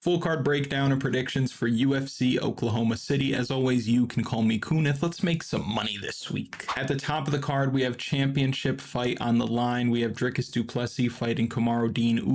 Full card breakdown and predictions for UFC Oklahoma City. As always, you can call me Kunith. Let's make some money this week. At the top of the card, we have championship fight on the line. We have Dricus du Plessis fighting Kamaru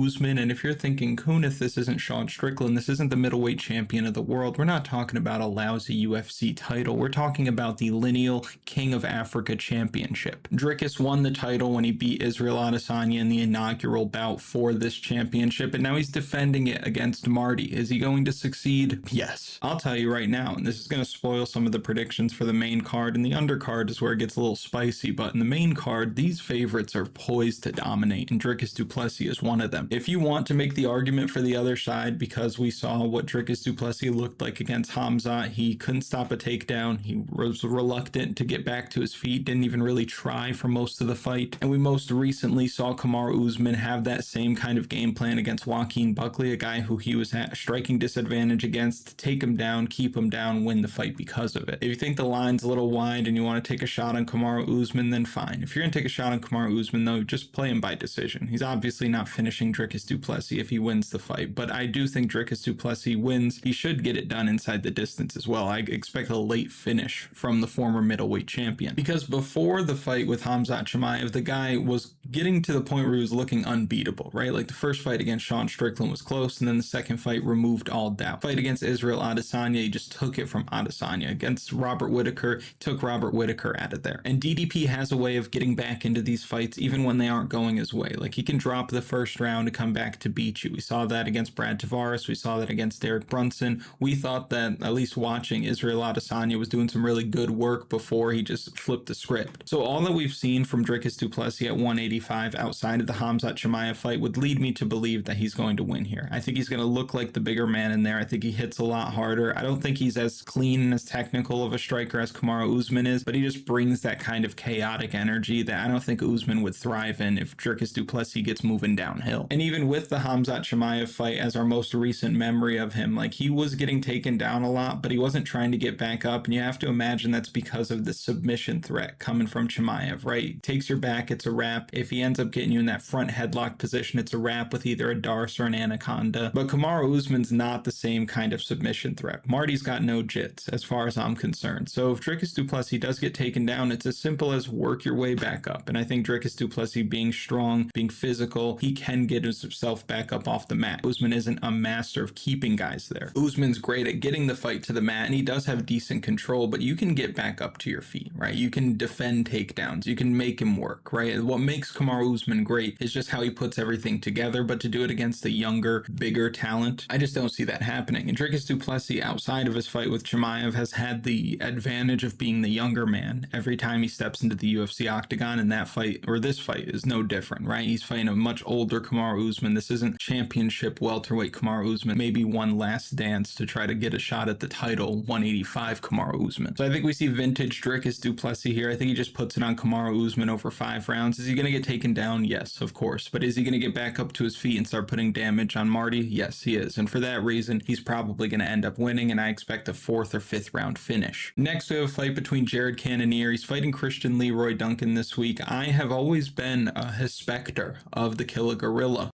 Usman. And if you're thinking, Kunith, this isn't Sean Strickland, this isn't the middleweight champion of the world, we're not talking about a lousy UFC title. We're talking about the lineal King of Africa championship. Dricus won the title when he beat Israel Adesanya in the inaugural bout for this championship, and now he's defending it against Marty. Is he going to succeed? Yes. I'll tell you right now, and this is going to spoil some of the predictions for the main card, and the undercard is where it gets a little spicy, but in the main card, these favorites are poised to dominate, and Dricus du Plessis is one of them. If you want to make the argument for the other side, because we saw what Dricus du Plessis looked like against Hamzat, he couldn't stop a takedown, he was reluctant to get back to his feet, didn't even really try for most of the fight, and we most recently saw Kamaru Usman have that same kind of game plan against Joaquin Buckley, a guy who he was at a striking disadvantage against, take him down, keep him down, win the fight because of it. If you think the line's a little wide and you want to take a shot on Kamaru Usman, then fine. If you're going to take a shot on Kamaru Usman, though, just play him by decision. He's obviously not finishing Dricus du Plessis if he wins the fight, but I do think Dricus du Plessis wins. He should get it done inside the distance as well. I expect a late finish from the former middleweight champion, because before the fight with Hamzat Chimaev, the guy was getting to the point where he was looking unbeatable, right? Like the first fight against Sean Strickland was close, and then the second fight removed all doubt. Fight against Israel Adesanya, he just took it from Adesanya. Against Robert Whittaker, took Robert Whittaker out of there. And DDP has a way of getting back into these fights even when they aren't going his way. Like he can drop the first round to come back to beat you. We saw that against Brad Tavares. We saw that against Derek Brunson. We thought that, at least watching, Israel Adesanya was doing some really good work before he just flipped the script. So all that we've seen from Dricus du Plessis at 185 outside of the Hamzat Chimaev fight would lead me to believe that he's going to win here. I think he's going to look like the bigger man in there. I think he hits a lot harder. I don't think he's as clean and as technical of a striker as Kamaru Usman is, but he just brings that kind of chaotic energy that I don't think Usman would thrive in if Dricus du Plessis gets moving downhill. And even with the Hamzat Chimaev fight as our most recent memory of him, like he was getting taken down a lot, but he wasn't trying to get back up, and you have to imagine that's because of the submission threat coming from Chimaev, right? Takes your back, it's a wrap. If he ends up getting you in that front headlock position, it's a wrap with either a Darce or an Anaconda. But Kamaru Usman's not the same kind of submission threat. Marty's got no jits as far as I'm concerned. So if Dricus du Plessis does get taken down, it's as simple as work your way back up. And I think Dricus du Plessis being strong, being physical, he can get himself back up off the mat. Usman isn't a master of keeping guys there. Usman's great at getting the fight to the mat, and he does have decent control, but you can get back up to your feet, right? You can defend takedowns. You can make him work, right? What makes Kamaru Usman great is just how he puts everything together, but to do it against a younger, bigger talent, I just don't see that happening. And Dricus du Plessis, outside of his fight with Chimaev, has had the advantage of being the younger man every time he steps into the UFC octagon, and that fight, or this fight, is no different, right? He's fighting a much older Kamaru Usman. This isn't championship welterweight Kamaru Usman, maybe one last dance to try to get a shot at the title 185 Kamaru Usman. So I think we see vintage Dricus du Plessis here. I think he just puts it on Kamaru Usman over 5 rounds. Is he going to get taken down? Yes, of course. But is he going to get back up to his feet and start putting damage on Marty? Yes, he is. And for that reason, he's probably going to end up winning, and I expect a 4th or 5th round finish. Next, we have a fight between Jared Cannonier. He's fighting Christian Leroy Duncan this week. I have always been a respecter of the Killer Gorilla.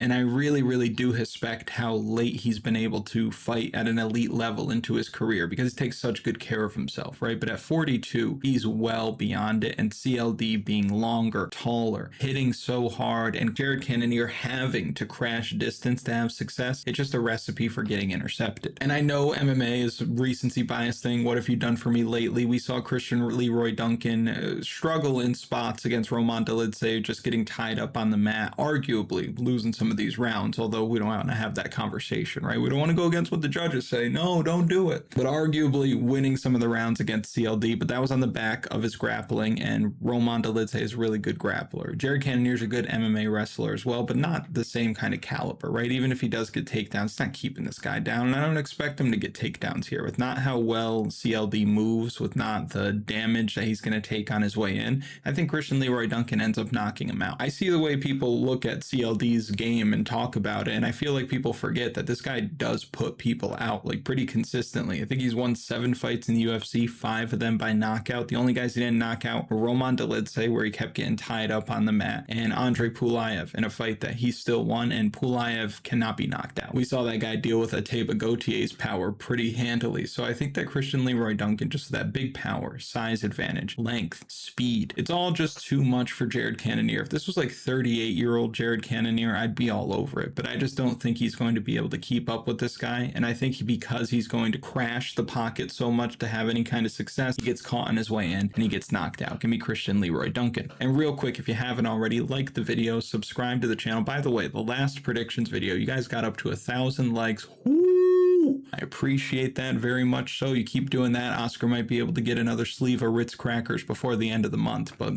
And I really, really do respect how late he's been able to fight at an elite level into his career, because he takes such good care of himself, right? But at 42, he's well beyond it. And CLD being longer, taller, hitting so hard, and Jared Cannonier having to crash distance to have success, it's just a recipe for getting intercepted. And I know MMA is a recency bias thing. What have you done for me lately? We saw Christian Leroy Duncan struggle in spots against Roman Dolidze, just getting tied up on the mat, arguably losing some of these rounds, although we don't want to have that conversation, right? We don't want to go against what the judges say. No, don't do it. But arguably winning some of the rounds against CLD, but that was on the back of his grappling, and Roman Dolidze is a really good grappler. Jared Cannonier's a good MMA wrestler as well, but not the same kind of caliber, right? Even if he does get takedowns, it's not keeping this guy down, and I don't expect him to get takedowns here. With not how well CLD moves, with not the damage that he's going to take on his way in, I think Christian Leroy Duncan ends up knocking him out. I see the way people look at CLD's game name and talk about it. And I feel like people forget that this guy does put people out like pretty consistently. I think he's won 7 fights in the UFC, 5 of them by knockout. The only guys he didn't knock out were Roman Dolidze, where he kept getting tied up on the mat, and Andre Pulaev in a fight that he still won, and Pulaev cannot be knocked out. We saw that guy deal with Ateba Gautier's power pretty handily. So I think that Christian Leroy Duncan, just that big power, size advantage, length, speed, it's all just too much for Jared Cannonier. If this was like 38-year-old Jared Cannonier, I'd be all over it, but I just don't think he's going to be able to keep up with this guy. And I think because he's going to crash the pocket so much to have any kind of success, he gets caught on his way in and he gets knocked out. Give me Christian Leroy Duncan. And real quick, if you haven't already, like the video, subscribe to the channel. By the way, the last predictions video, you guys got up to 1,000 likes. Woo! I appreciate that very much so. You keep doing that, Oscar might be able to get another sleeve of Ritz crackers before the end of the month, but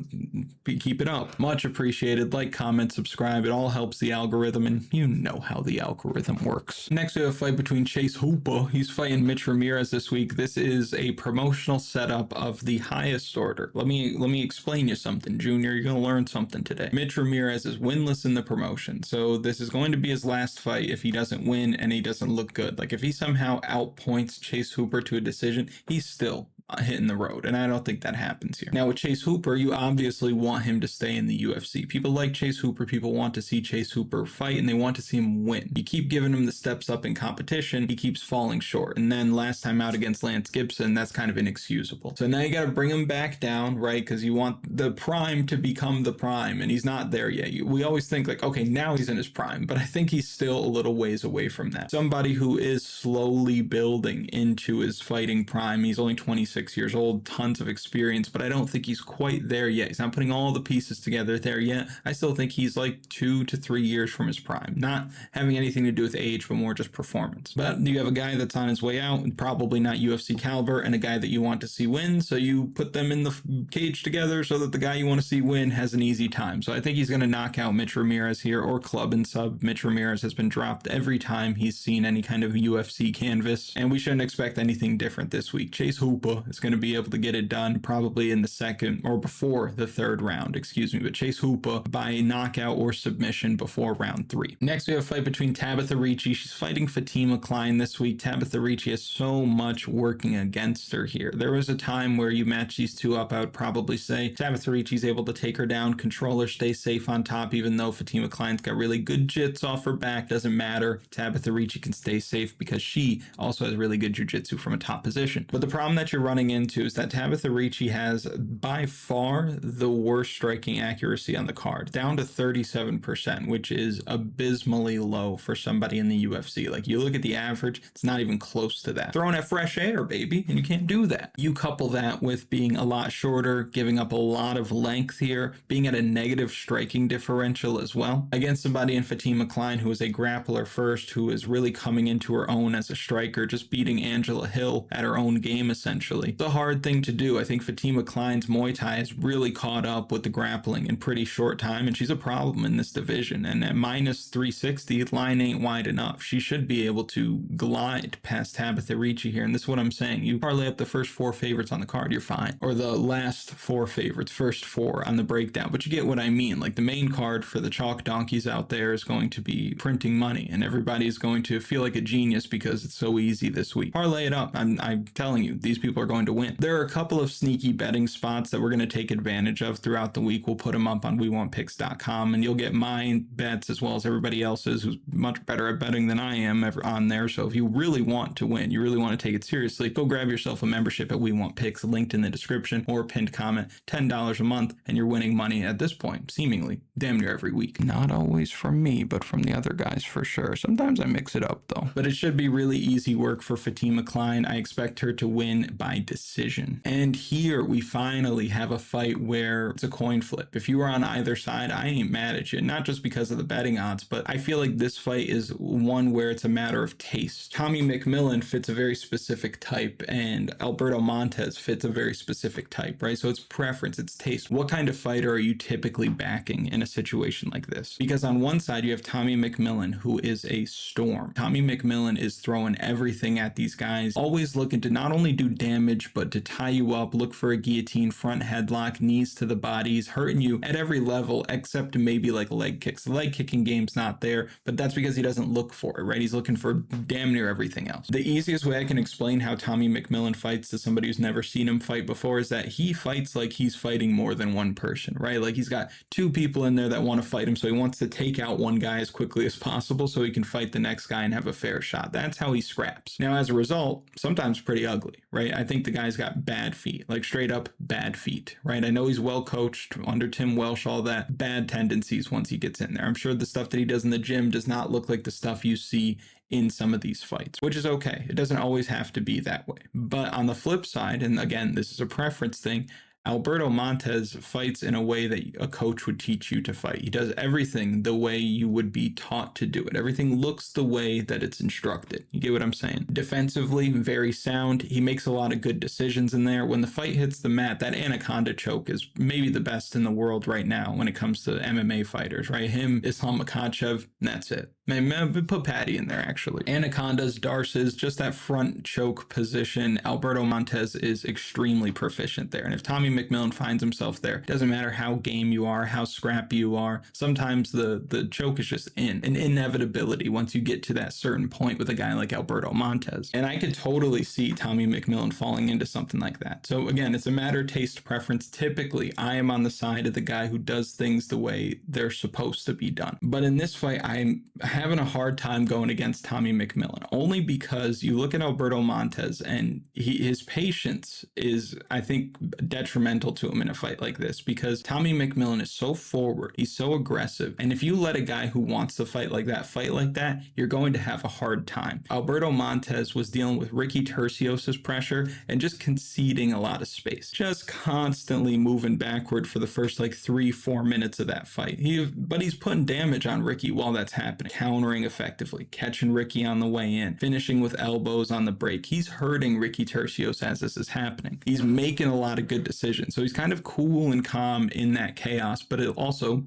keep it up. Much appreciated. Like, comment, subscribe. It all helps the algorithm, and you know how the algorithm works. Next, we have a fight between Chase Hooper. He's fighting Mitch Ramirez this week. This is a promotional setup of the highest order. Let me explain you something, Junior. You're gonna learn something today. Mitch Ramirez is winless in the promotion, so this is going to be his last fight if he doesn't win and he doesn't look good. Like, if he somehow outpoints Chase Hooper to a decision, he's still hitting the road, and I don't think that happens here. Now with Chase Hooper, you obviously want him to stay in the UFC. People like Chase Hooper, people want to see Chase Hooper fight, and they want to see him win. You keep giving him the steps up in competition, he keeps falling short, and then last time out against Lance Gibson, that's kind of inexcusable. So now you got to bring him back down, right? Because you want the prime to become the prime, and he's not there yet. We always think like, okay, now he's in his prime, but I think he's still a little ways away from that. Somebody who is slowly building into his fighting prime. He's only 26 years old, tons of experience, but I don't think he's quite there yet. He's not putting all the pieces together there yet. I still think he's like 2 to 3 years from his prime, not having anything to do with age, but more just performance. But you have a guy that's on his way out, and probably not UFC caliber, and a guy that you want to see win, so you put them in the cage together so that the guy you want to see win has an easy time. So I think he's going to knock out Mitch Ramirez here, or club and sub. Mitch Ramirez has been dropped every time he's seen any kind of UFC canvas, and we shouldn't expect anything different this week. Chase Hooper is going to be able to get it done probably in the second or before the third round, excuse me, but Chase Hooper by knockout or submission before round 3. Next, we have a fight between Tabatha Ricci. She's fighting Fatima Kline this week. Tabatha Ricci has so much working against her here. There was a time where you match these two up, I would probably say Tabatha Ricci's able to take her down, control her, stay safe on top, even though Fatima Kline's got really good jits off her back. Doesn't matter. Tabatha Ricci can stay safe because she also has really good jiu-jitsu from a top position. But the problem that you're running into is that Tabatha Ricci has by far the worst striking accuracy on the card, down to 37%, which is abysmally low for somebody in the UFC. Like, you look at the average, it's not even close to that. Throwing at fresh air, baby, and you can't do that. You couple that with being a lot shorter, giving up a lot of length here, being at a negative striking differential as well, against somebody in Fatima Kline who is a grappler first, who is really coming into her own as a striker, just beating Angela Hill at her own game essentially. It's a hard thing to do. I think Fatima Kline's Muay Thai has really caught up with the grappling in pretty short time, and she's a problem in this division. And at minus 360, line ain't wide enough. She should be able to glide past Tabatha Ricci here, and this is what I'm saying. You parlay up the first 4 favorites on the card, you're fine. Or the last 4 favorites, first 4 on the breakdown. But you get what I mean. Like, the main card for the chalk donkeys out there is going to be printing money, and everybody's going to feel like a genius because it's so easy this week. Parlay it up. I'm telling you, these people are going to win. There are a couple of sneaky betting spots that we're going to take advantage of throughout the week. We'll put them up on WeWantPicks.com, and you'll get my bets as well as everybody else's who's much better at betting than I am ever on there. So if you really want to win, you really want to take it seriously, go grab yourself a membership at We Want Picks, linked in the description or pinned comment. $10 a month, and you're winning money at this point, seemingly damn near every week. Not always from me, but from the other guys for sure. Sometimes I mix it up though. But it should be really easy work for Fatima Kline. I expect her to win by decision. And here we finally have a fight where it's a coin flip. If you were on either side, I ain't mad at you. Not just because of the betting odds, but I feel like this fight is one where it's a matter of taste. Tommy McMillen fits a very specific type, and Alberto Montes fits a very specific type, right? So it's preference, it's taste. What kind of fighter are you typically backing in a situation like this? Because on one side, you have Tommy McMillen, who is a storm. Tommy McMillen is throwing everything at these guys, always looking to not only do damage damage, but to tie you up, look for a guillotine, front headlock, knees to the body. He's hurting you at every level except maybe like leg kicks. The leg kicking game's not there, but that's because he doesn't look for it, right? He's looking for damn near everything else. The easiest way I can explain how Tommy McMillen fights to somebody who's never seen him fight before is that he fights like he's fighting more than one person, right? Like he's got two people in there that want to fight him, so he wants to take out one guy as quickly as possible so he can fight the next guy and have a fair shot. That's how he scraps. Now, as a result, sometimes pretty ugly, right? I think the guy's got bad feet, like straight up bad feet, right? I know he's well coached under Tim Welsh, all that, bad tendencies once he gets in there. I'm sure the stuff that he does in the gym does not look like the stuff you see in some of these fights, which is okay. It doesn't always have to be that way. But on the flip side, and again, this is a preference thing, Alberto Montes fights in a way that a coach would teach you to fight. He does everything the way you would be taught to do it. Everything looks the way that it's instructed. You get what I'm saying? Defensively, very sound. He makes a lot of good decisions in there. When the fight hits the mat, that anaconda choke is maybe the best in the world right now when it comes to MMA fighters, right? Him, Islam Makhachev, that's it. Maybe put Patty in there, actually. Anacondas, Darces, just that front choke position. Alberto Montes is extremely proficient there. And if Tommy McMillen finds himself there, doesn't matter how game you are, how scrappy you are, sometimes the choke is just an inevitability once you get to that certain point with a guy like Alberto Montes. And I could totally see Tommy McMillen falling into something like that. So again, it's a matter of taste preference. Typically, I am on the side of the guy who does things the way they're supposed to be done. But in this fight, I'm having a hard time going against Tommy McMillen, only because you look at Alberto Montes and his patience is, I think, detrimental to him in a fight like this, because Tommy McMillen is so forward, he's so aggressive, and if you let a guy who wants to fight like that, you're going to have a hard time. Alberto Montes was dealing with Ricky Tercios's pressure and just conceding a lot of space, just constantly moving backward for the first like 3-4 minutes of that fight. But he's putting damage on Ricky while that's happening, countering effectively, catching Ricky on the way in, finishing with elbows on the break. He's hurting Ricky Tercios as this is happening. He's making a lot of good decisions. So he's kind of cool and calm in that chaos, but it also,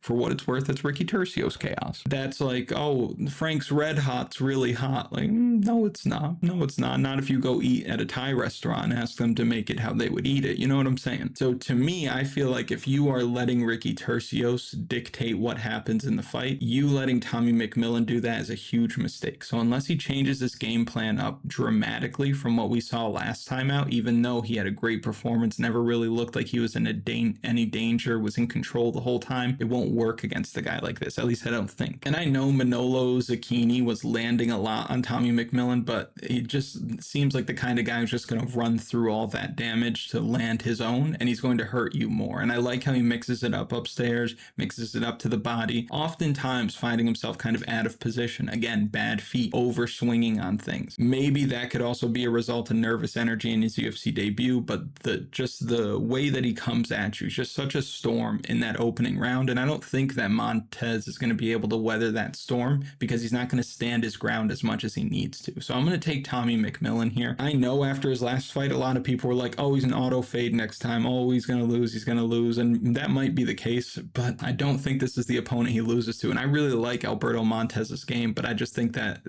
for what it's worth, it's Ricky Tercios chaos. That's like, oh, Frank's Red Hot's really hot. Like, no, it's not. No, it's not. Not if you go eat at a Thai restaurant and ask them to make it how they would eat it. You know what I'm saying? So to me, I feel like if you are letting Ricky Tercios dictate what happens in the fight, you letting Tommy McMillen do that is a huge mistake. So unless he changes his game plan up dramatically from what we saw last time out, even though he had a great performance, never really looked like he was in any danger, was in control the whole time, it won't work against a guy like this. At least I don't think. And I know Manolo Zucchini was landing a lot on Tommy McMillen, but he just seems like the kind of guy who's just going to run through all that damage to land his own, and he's going to hurt you more. And I like how he mixes it up upstairs, mixes it up to the body, oftentimes finding himself kind of out of position. Again, bad feet, over swinging on things. Maybe that could also be a result of nervous energy in his UFC debut, but just the way that he comes at you is just such a storm in that opening round. And I don't think that Montes is going to be able to weather that storm because he's not going to stand his ground as much as he needs to. So I'm going to take Tommy McMillen here. I know after his last fight, a lot of people were like, oh, he's an auto fade next time. Oh, he's going to lose. And that might be the case, but I don't think this is the opponent he loses to. And I really like Alberto Montes's game, but I just think that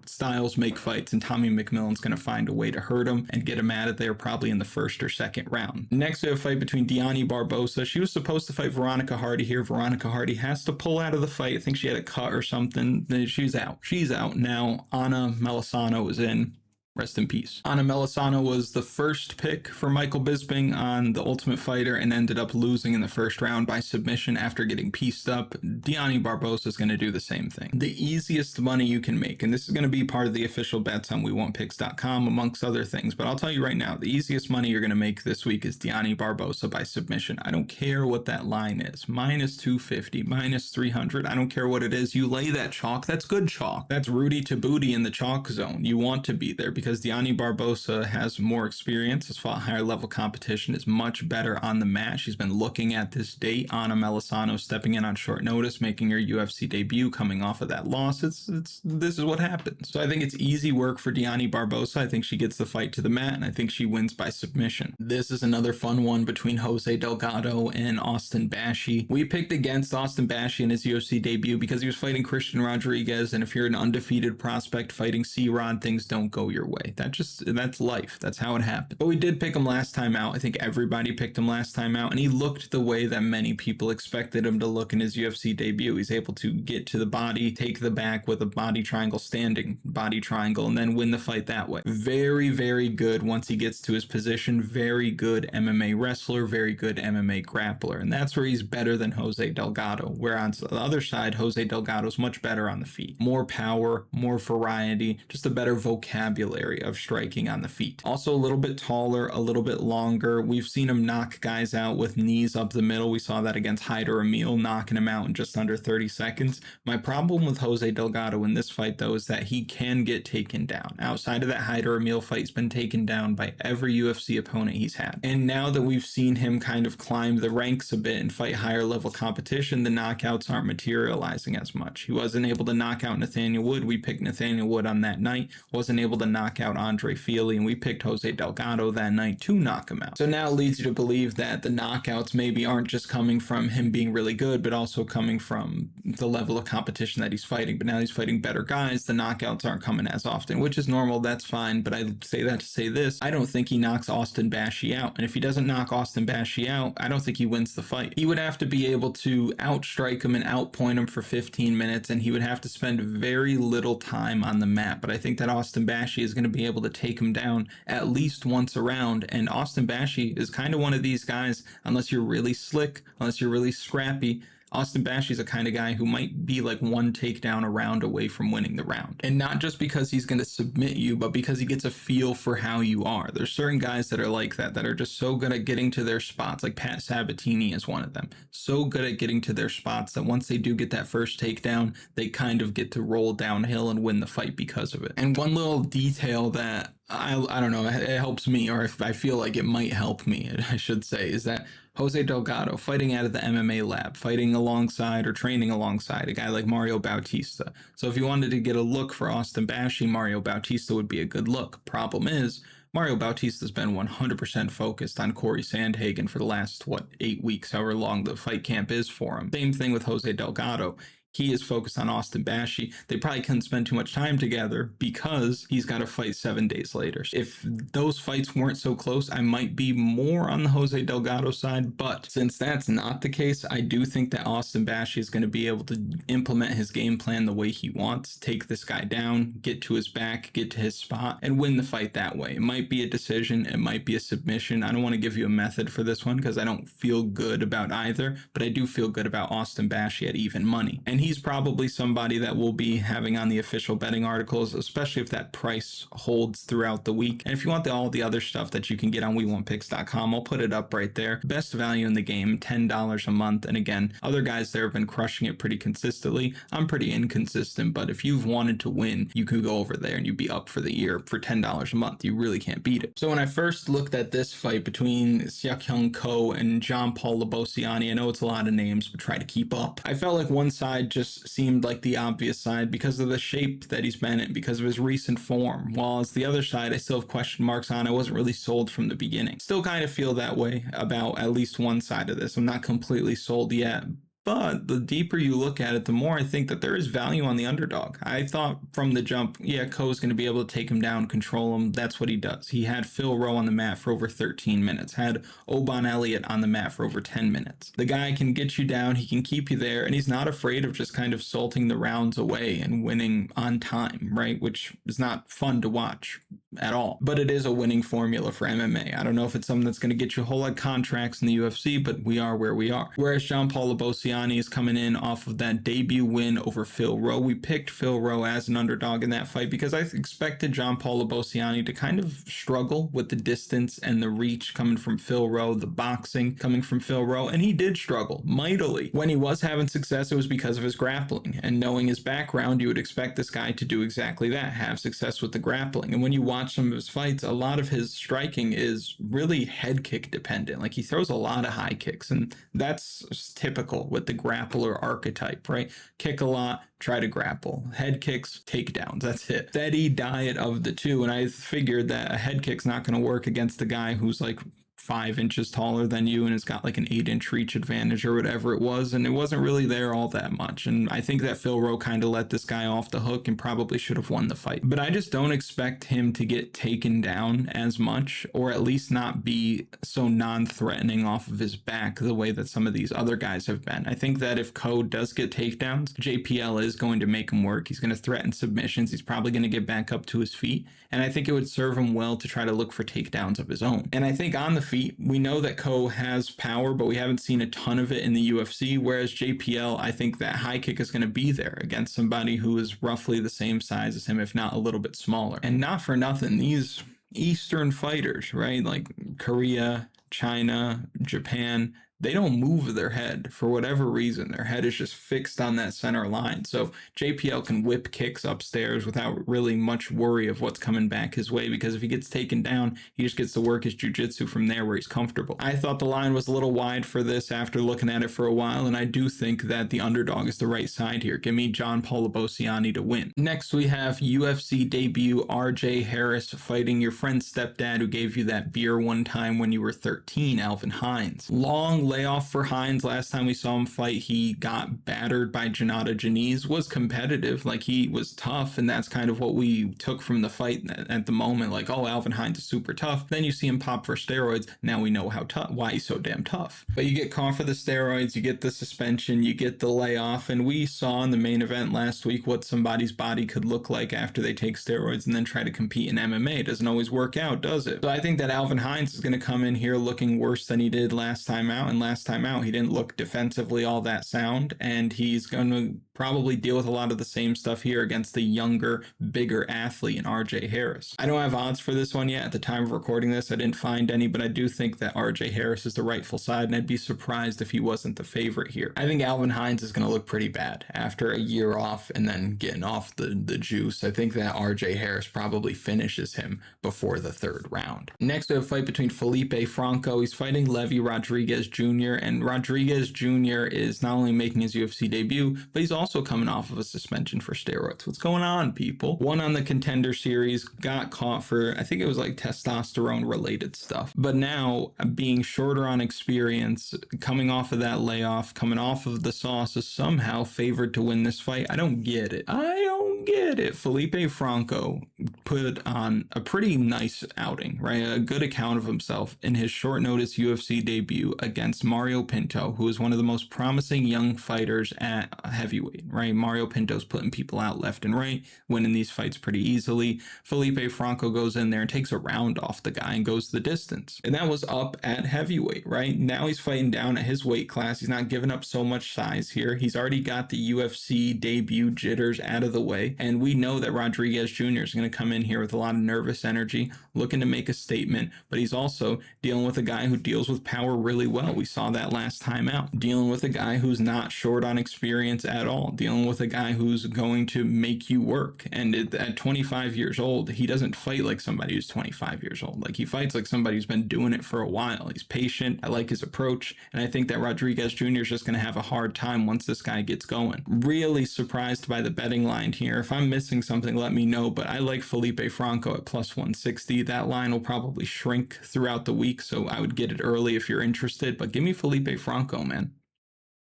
styles make fights, and Tommy McMillen's going to find a way to hurt him and get him out of there probably in the first or second round. Next, we have a fight between Dione Barbosa. She was supposed to fight Veronica Hardy here. Veronica Hardy has to pull out of the fight. I think she had a cut or something. She's out. She's out now. Anna Melisano is in. Rest in peace. Anna Melisano was the first pick for Michael Bisping on The Ultimate Fighter and ended up losing in the first round by submission after getting pieced up. Dione Barbosa is going to do the same thing. The easiest money you can make, and this is going to be part of the official bets on WeWantPicks.com amongst other things, but I'll tell you right now, the easiest money you're going to make this week is Dione Barbosa by submission. I don't care what that line is. -250, -300. I don't care what it is. You lay that chalk. That's good chalk. That's Rudy to booty in the chalk zone. You want to be there because Dione Barbosa has more experience, has fought higher level competition, is much better on the mat. She's been looking at this date. Anna Melisano stepping in on short notice, making her UFC debut, coming off of that loss. This is what happens. So I think it's easy work for Dione Barbosa. I think she gets the fight to the mat, and I think she wins by submission. This is another fun one between Jose Delgado and Austin Bashi. We picked against Austin Bashi in his UFC debut because he was fighting Christian Rodrigues, and if you're an undefeated prospect fighting C-Rod, things don't go your way. way. That's life. That's how it happened. But we did pick him last time out. I think everybody picked him last time out, and he looked the way that many people expected him to look in his UFC debut. He's able to get to the body, take the back with a body triangle, standing body triangle, and then win the fight that way. Very, very good once he gets to his position. Very good MMA wrestler, very good MMA grappler, and that's where he's better than Jose Delgado, where on the other side, Jose Delgado's much better on the feet. More power, more variety, just a better vocabulary of striking on the feet. Also a little bit taller, a little bit longer. We've seen him knock guys out with knees up the middle. We saw that against Hyder Emil, knocking him out in just under 30 seconds. My problem with Jose Delgado in this fight, though, is that he can get taken down. Outside of that Hyder Emil fight, he's been taken down by every UFC opponent he's had. And now that we've seen him kind of climb the ranks a bit and fight higher level competition, the knockouts aren't materializing as much. He wasn't able to knock out Nathaniel Wood. We picked Nathaniel Wood on that night. Wasn't able to knock out Andre Fili, and we picked Jose Delgado that night to knock him out. So now it leads you to believe that the knockouts maybe aren't just coming from him being really good, but also coming from the level of competition that he's fighting. But now he's fighting better guys. The knockouts aren't coming as often, which is normal. That's fine. But I say that to say this. I don't think he knocks Austin Bashi out. And if he doesn't knock Austin Bashi out, I don't think he wins the fight. He would have to be able to outstrike him and outpoint him for 15 minutes, and he would have to spend very little time on the mat. But I think that Austin Bashi is going to be able to take him down at least once around. And Austin Bashi is kind of one of these guys, unless you're really slick, unless you're really scrappy, Austin Bashi's a kind of guy who might be like one takedown a round away from winning the round. And not just because he's going to submit you, but because he gets a feel for how you are. There's certain guys that are like that are just so good at getting to their spots. Like Pat Sabatini is one of them. So good at getting to their spots that once they do get that first takedown, they kind of get to roll downhill and win the fight because of it. And one little detail that I don't know, it helps me, or if I feel like it might help me, I should say, is that Jose Delgado fighting out of the MMA lab, fighting alongside or training alongside a guy like Mario Bautista. So if you wanted to get a look for Austin Bashi, Mario Bautista would be a good look. Problem is, Mario Bautista's been 100% focused on Corey Sandhagen for the last, 8 weeks, however long the fight camp is for him. Same thing with Jose Delgado. He is focused on Austin Bashi. They probably couldn't spend too much time together because he's got to fight 7 days later. If those fights weren't so close, I might be more on the Jose Delgado side. But since that's not the case, I do think that Austin Bashi is going to be able to implement his game plan the way he wants, take this guy down, get to his back, get to his spot, and win the fight that way. It might be a decision. It might be a submission. I don't want to give you a method for this one because I don't feel good about either, but I do feel good about Austin Bashi at even money. And he's probably somebody that we'll be having on the official betting articles, especially if that price holds throughout the week. And if you want all the other stuff that you can get on WeWantPicks.com, I'll put it up right there. Best value in the game, $10 a month. And again, other guys there have been crushing it pretty consistently. I'm pretty inconsistent, but if you've wanted to win, you could go over there and you'd be up for the year for $10 a month. You really can't beat it. So when I first looked at this fight between Seok Ko and Jean-Paul Lebosnoyani, I know it's a lot of names, but try to keep up. I felt like one side just seemed like the obvious side because of the shape that he's been in, because of his recent form. While as the other side, I still have question marks on. I wasn't really sold from the beginning. Still kind of feel that way about at least one side of this. I'm not completely sold yet. But the deeper you look at it, the more I think that there is value on the underdog. I thought from the jump, yeah, Ko's going to be able to take him down, control him. That's what he does. He had Phil Rowe on the mat for over 13 minutes, had Oban Elliott on the mat for over 10 minutes. The guy can get you down, he can keep you there, and he's not afraid of just kind of salting the rounds away and winning on time, right? Which is not fun to watch at all. But it is a winning formula for MMA. I don't know if it's something that's going to get you a whole lot of contracts in the UFC, but we are where we are. Whereas Jean-Paul Lebosnoyani is coming in off of that debut win over Phil Rowe. We picked Phil Rowe as an underdog in that fight because I expected Jean-Paul Lebosnoyani to kind of struggle with the distance and the reach coming from Phil Rowe, the boxing coming from Phil Rowe, and he did struggle mightily. When he was having success, it was because of his grappling, and knowing his background, you would expect this guy to do exactly that, have success with the grappling. And when you watch some of his fights, a lot of his striking is really head kick dependent. Like he throws a lot of high kicks, and that's typical with the grappler archetype, right? Kick a lot, try to grapple. Head kicks, takedowns. That's it. Steady diet of the two. And I figured that a head kick's not going to work against the guy who's like 5 inches taller than you and has got like an 8-inch reach advantage or whatever it was, and it wasn't really there all that much. And I think that Phil Rowe kind of let this guy off the hook and probably should have won the fight. But I just don't expect him to get taken down as much, or at least not be so non-threatening off of his back the way that some of these other guys have been. I think that if Ko does get takedowns, JPL is going to make him work. He's going to threaten submissions. He's probably going to get back up to his feet. And I think it would serve him well to try to look for takedowns of his own. And I think on the feet, we know that Ko has power, but we haven't seen a ton of it in the UFC, whereas JPL, I think that high kick is going to be there against somebody who is roughly the same size as him, if not a little bit smaller. And not for nothing, these Eastern fighters, right, like Korea, China, Japan, they don't move their head for whatever reason. Their head is just fixed on that center line. So JPL can whip kicks upstairs without really much worry of what's coming back his way, because if he gets taken down, he just gets to work his jiu-jitsu from there where he's comfortable. I thought the line was a little wide for this after looking at it for a while, and I do think that the underdog is the right side here. Give me John Paul Lebosnoyani to win. Next, we have UFC debut RJ Harris fighting your friend's stepdad who gave you that beer one time when you were 13, Alvin Hines. Long layoff for Hines. Last time we saw him fight, he got battered by Janata Janice, was competitive, like he was tough, and that's kind of what we took from the fight at the moment, like, oh, Alvin Hines is super tough. Then you see him pop for steroids, now we know how tough, why he's so damn tough. But you get caught for the steroids, you get the suspension, you get the layoff, and we saw in the main event last week what somebody's body could look like after they take steroids and then try to compete in MMA. It doesn't always work out, does it? So I think that Alvin Hines is going to come in here looking worse than he did last time out, and last time out he didn't look defensively all that sound, and he's going to probably deal with a lot of the same stuff here against the younger, bigger athlete in RJ Harris. I don't have odds for this one yet. At the time of recording this, I didn't find any, but I do think that RJ Harris is the rightful side, and I'd be surprised if he wasn't the favorite here. I think Alvin Hines is going to look pretty bad after a year off and then getting off the juice. I think that RJ Harris probably finishes him before the third round. Next, we have a fight between Felipe Franco. He's fighting Levi Rodrigues Jr., and Rodrigues Jr. is not only making his UFC debut, but he's also coming off of a suspension for steroids. What's going on, people? Won on the Contender Series, got caught for, I think it was like testosterone related stuff. But now, being shorter on experience, coming off of that layoff, coming off of the sauce, is somehow favored to win this fight. I don't get it. I don't get it. Felipe Franco put on a pretty nice outing, right? A good account of himself in his short notice UFC debut against Mario Pinto, who is one of the most promising young fighters at heavyweight, right? Mario Pinto's putting people out left and right, winning these fights pretty easily. Felipe Franco goes in there and takes a round off the guy and goes the distance. And that was up at heavyweight, right? Now he's fighting down at his weight class. He's not giving up so much size here. He's already got the UFC debut jitters out of the way. And we know that Rodrigues Jr. is going to come in here with a lot of nervous energy, looking to make a statement, but he's also dealing with a guy who deals with power really well. We saw that last time out. Dealing with a guy who's not short on experience at all. Dealing with a guy who's going to make you work. And at 25 years old, he doesn't fight like somebody who's 25 years old. Like, he fights like somebody who's been doing it for a while. He's patient. I like his approach. And I think that Rodrigues Jr. is just going to have a hard time once this guy gets going. Really surprised by the betting line here. If I'm missing something, let me know. But I like Felipe Franco at plus 160. That line will probably shrink throughout the week, so I would get it early if you're interested. But give me Felipe Franco, man.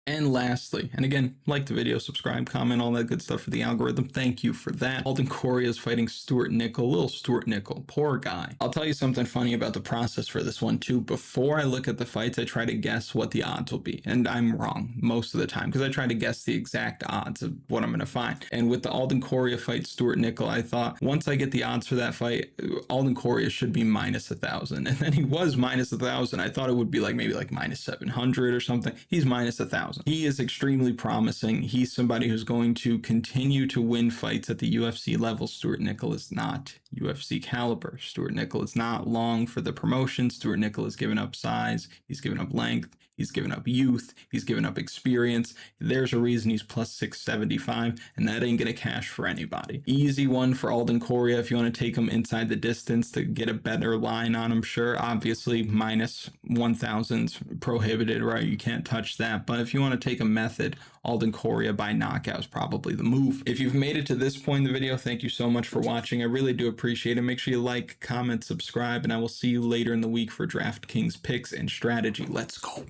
And lastly, and again, like the video, subscribe, comment, all that good stuff for the algorithm. Thank you for that. Alden Coria is fighting Stuart Nickel. Little Stuart Nickel, poor guy. I'll tell you something funny about the process for this one too. Before I look at the fights, I try to guess what the odds will be. And I'm wrong most of the time because I try to guess the exact odds of what I'm going to find. And with the Alden Coria fight, Stuart Nickel, I thought once I get the odds for that fight, Alden Coria should be minus 1,000. And then he was minus 1,000. I thought it would be like maybe like minus 700 or something. He's minus 1,000. He is extremely promising. He's somebody who's going to continue to win fights at the UFC level. Stuart Nickel is not UFC caliber. Stuart Nickel is not long for the promotion. Stuart Nickel has given up size. He's given up length. He's given up youth. He's given up experience. There's a reason he's plus 675, and that ain't going to cash for anybody. Easy one for Alden Coria if you want to take him inside the distance to get a better line on him. Sure, obviously minus 1,000 prohibited, right? You can't touch that. But if you want to take a method, Alden Coria by knockout is probably the move. If you've made it to this point in the video, thank you so much for watching. I really do appreciate it. Make sure you like, comment, subscribe, and I will see you later in the week for DraftKings picks and strategy. Let's go.